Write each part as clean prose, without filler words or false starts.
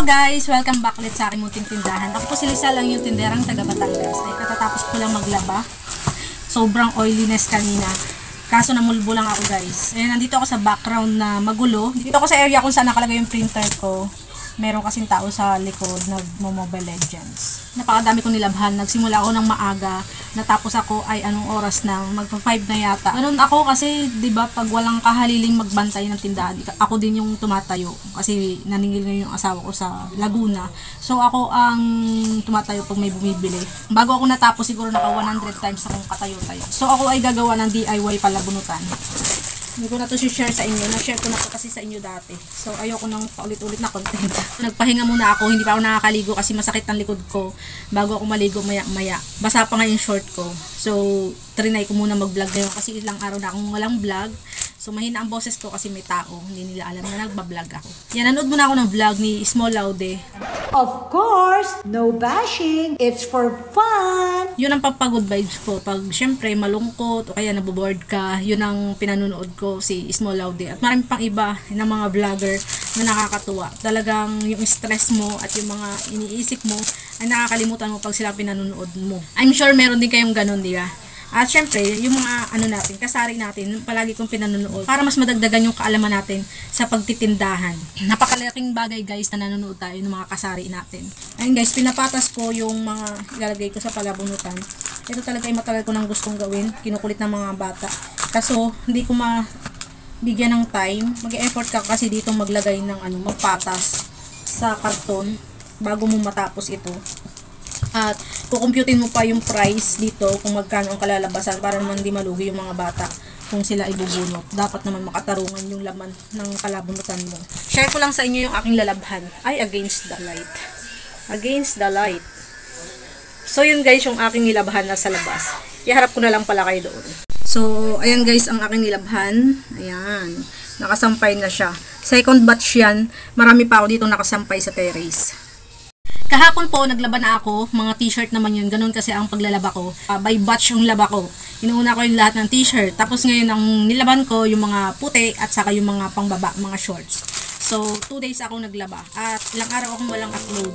Hello guys! Welcome back ulit sa aking munting tindahan. Ako po si Lisa lang yung tinderang taga Batangas. Ay katatapos ko lang maglaba. Sobrang oiliness kanina. Kaso namulbo lang ako guys. Ayan, nandito ako sa background na magulo. Dito ako sa area kung saan nakalagay yung printer ko. Meron kasing tao sa likod nag-Mobile Legends. Napakadami kong nilabhan. Nagsimula ako ng maaga. Natapos ako ay anong oras na? Magpa-5 na yata. Ganun ako kasi 'di ba pag walang kahaliling magbantay ng tindahan, ako din yung tumatayo kasi naningil na yung asawa ko sa Laguna. So ako ang tumatayo pag may bumibili. Bago ako natapos siguro naka 100 times akong katayo-tayo. So ako ay gagawa ng DIY palabunutan. Hindi ko na to share sa inyo. Na-share ko na to kasi sa inyo dati. So, ayoko nang paulit-ulit na content. Nagpahinga muna ako. Hindi pa ako nakakaligo kasi masakit ang likod ko. Bago ako maligo, maya-maya. Basa pa nga yung short ko. So, trinay ko muna mag-vlog ngayon kasi ilang araw na akong walang vlog. So, mahina ang boses ko kasi may tao. Hindi nila alam na nagbablog ako. Yan, nanood muna ako ng vlog ni Small Laude. Of course, no bashing. It's for fun. Yun ang pampagod vibes ko. Pag syempre malungkot o kaya naboboard ka, yun ang pinanonood ko, si Small Laude. At marami pang iba ng mga vlogger na nakakatuwa. Talagang yung stress mo at yung mga iniisip mo ay nakakalimutan mo pag sila pinanonood mo. I'm sure meron din kayong ganun, di ba? At syempre, yung mga natin, kasari natin, palagi kong pinanonood para mas madagdagan yung kaalaman natin sa pagtitindahan. Napakalaking bagay guys na nanonood tayo ng mga kasari natin. Ayun guys, pinapatas ko yung mga ilalagay ko sa palabunutan. Ito talaga ay matagal ko nang gustong gawin. Kinukulit ng mga bata. Kaso, hindi ko bigyan ng time. Mag-e-effort ka kasi dito maglagay ng magpatas sa karton bago mo matapos ito. At kukumputin mo pa yung price dito kung magkano ang kalalabasan para naman di malugi yung mga bata kung sila ibubunot. Dapat naman makatarungan yung laman ng kalabunutan mo. Share ko lang sa inyo yung aking lalabhan. Ay, against the light. Against the light. So yun guys yung aking nilabhan na sa labas. Iharap ko na lang pala kayo doon. So ayan guys ang aking nilabhan. Ayan. Nakasampay na siya. Second batch yan. Marami pa ako dito nakasampay sa terrace. Kahapon po, naglaba na ako. Mga t-shirt naman yun. Ganun kasi ang paglalaba ko. By batch yung laba ko. Inuuna ko yung lahat ng t-shirt. Tapos ngayon, ang nilaban ko, yung mga puti at saka yung mga pangbaba, mga shorts. So, 2 days ako naglaba. At ilang araw akong walang upload.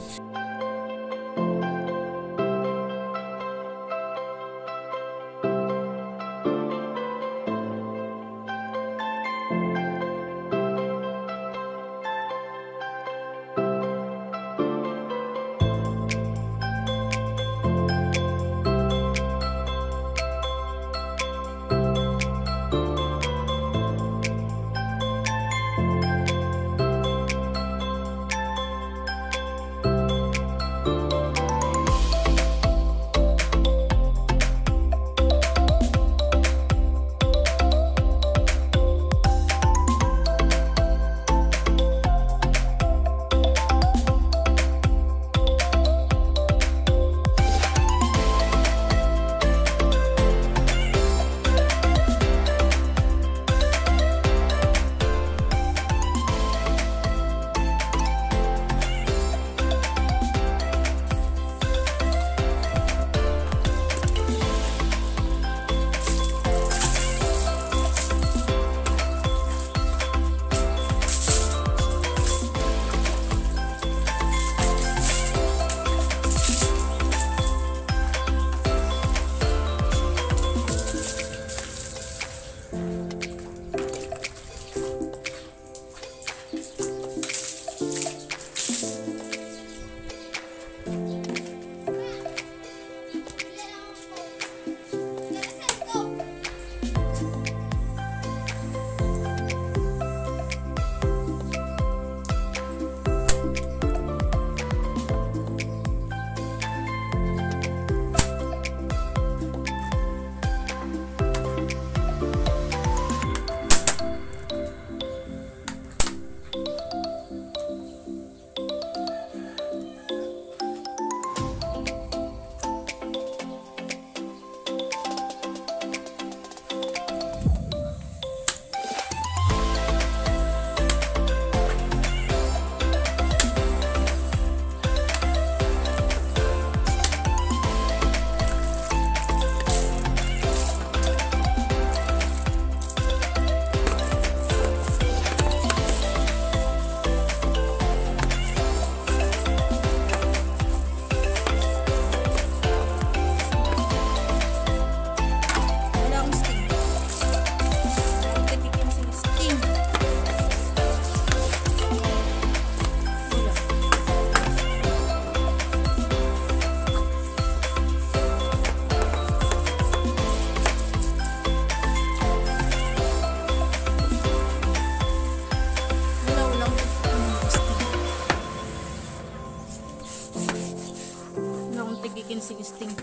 gising-gisting.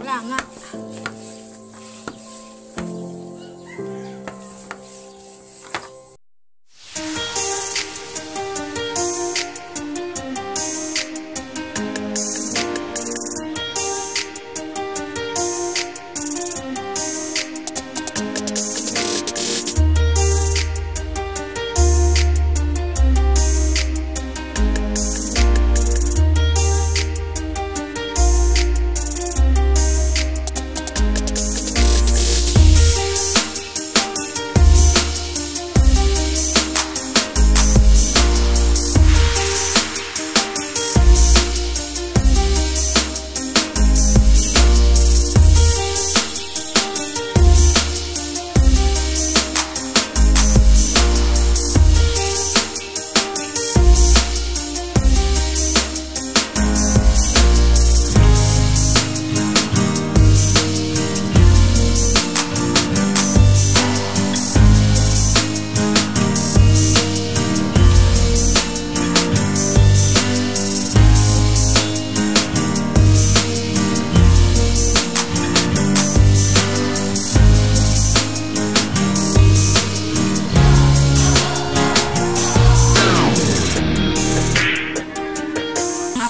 Wala nga.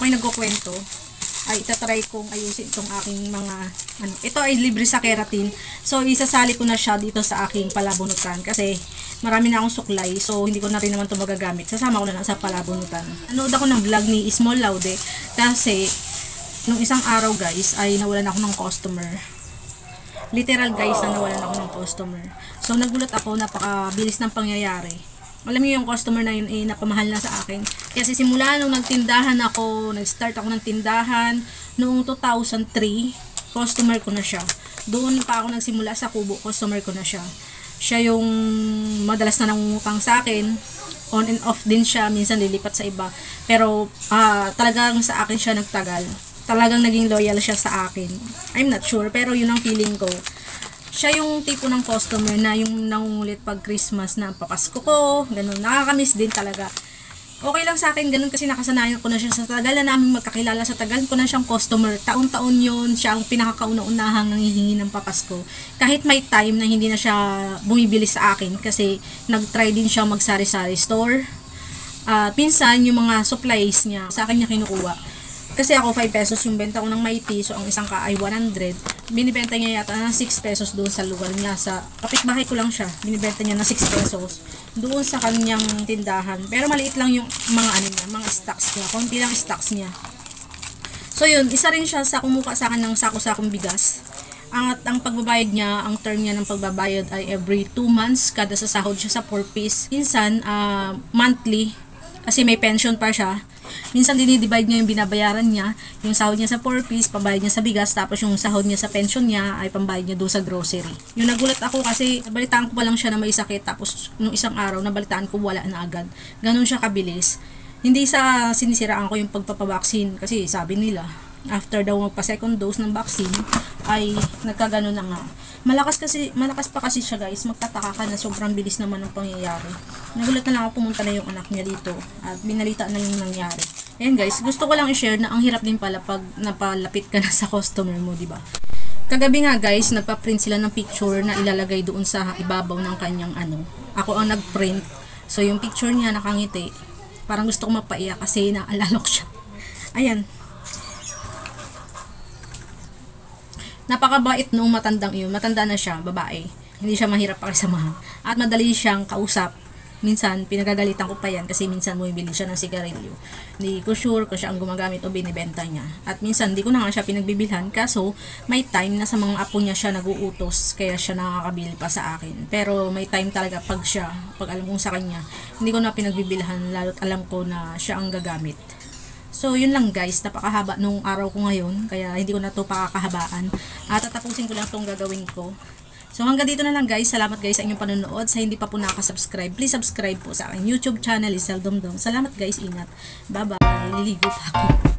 Nagkukwento ay itatry kong ayusin itong aking mga ito ay libre sa keratin, so isasali ko na siya dito sa aking palabunutan kasi marami na akong suklay, so hindi ko na rin naman ito magagamit, sasama ko na lang sa palabunutan. Nanood ako ng vlog ni Small Laude kasi nung isang araw guys ay nawalan ako ng customer, literal guys na nawalan ako ng customer. So nagulat ako, napakabilis ng pangyayari. Alam niyo yung customer na yun napamahal na sa akin. Kasi simula nung nagtindahan ako, nag-start ako ng tindahan, noong 2003, customer ko na siya. Doon pa ako nagsimula sa Kubo, customer ko na siya. Siya yung madalas na nangungutang sa akin, on and off din siya, minsan lilipat sa iba. Pero talagang sa akin siya nagtagal. Talagang naging loyal siya sa akin. I'm not sure, pero yun ang feeling ko. Siya yung tipo ng customer na yung nangungulit pag Christmas na papasko ko, ganun. Nakakamiss din talaga. Okay lang sa akin, ganun kasi nakasanayan ko na siya sa tagal na namin magkakilala, sa tagal ko na siyang customer. Taon-taon yun, siya ang pinakakauna-unahang nangihingi ng papasko. Kahit may time na hindi na siya bumibili sa akin kasi nag-try din siya mag-sari-sari store. Pinsan yung mga supplies niya, sa akin niya kinukuha. Kasi ako 5 pesos yung benta ko ng Mighty, so ang isang ka ay 100. Binibenta niya yata ng 6 pesos doon sa lugar niya. Sa kapitbahay ko lang siya, binibenta niya ng 6 pesos doon sa kanyang tindahan. Pero maliit lang yung mga niya, mga stocks niya. Konti lang stocks niya. So yun, isa rin siya sa kumuha sa akin ng sako-sakong bigas. Ang pagbabayad niya, ang term niya ng pagbabayad ay every 2 months. Kada sa sahod siya sa 4 piece. Minsan, monthly, kasi may pension pa siya. Minsan dinidivide niya yung binabayaran niya, yung sahod niya sa 4 piece, pambayad niya sa bigas, tapos yung sahod niya sa pension niya ay pambayad niya doon sa grocery. Yung nagulat ako kasi nabalitaan ko pa lang siya na may sakit, tapos nung isang araw nabalitaan ko wala na agad. Ganun siya kabilis. Hindi sa sinisiraan ko yung pagpapabaksin kasi sabi nila after daw magpa second dose ng vaccine ay nagkagano na nga. Malakas pa kasi siya guys, magtataka ka na sobrang bilis naman ng pangyayari. Nagulat na lang ako, pumunta na yung anak niya dito at binalita na yung nangyari. Ayan guys, gusto ko lang i-share na ang hirap din pala pag napalapit ka na sa customer mo, di ba? Kagabi nga guys, nagpa-print sila ng picture na ilalagay doon sa ibabaw ng kanyang Ako ang nag-print. So yung picture niya nakangiti. Parang gusto ko mapaiyak kasi naalalok siya. Ayan. Napakabait nung matandang iyon. Matanda na siya, babae. Hindi siya mahirap pakisamahan. At madali siyang kausap. Minsan, pinagagalitan ko pa yan kasi minsan bumibili siya ng sigarilyo. Hindi ko sure kung siya ang gumagamit o binibenta niya. At minsan, hindi ko na nga siya pinagbibilhan. Kaso, may time na sa mga apo niya siya naguutos. Kaya siya nakakabili pa sa akin. Pero may time talaga pag alam kong sa kanya, hindi ko na pinagbibilhan lalo't alam ko na siya ang gagamit. So, yun lang guys, napakahaba nung araw ko ngayon, kaya hindi ko na to pakakahabaan. At tatapusin ko lang itong gagawin ko. So, hanggang dito na lang guys. Salamat guys sa inyong panonood. Sa hindi pa po nakasubscribe, please subscribe po sa aking YouTube channel, Isel Domdom. Salamat guys, ingat. Bye-bye. Liligo pa ako.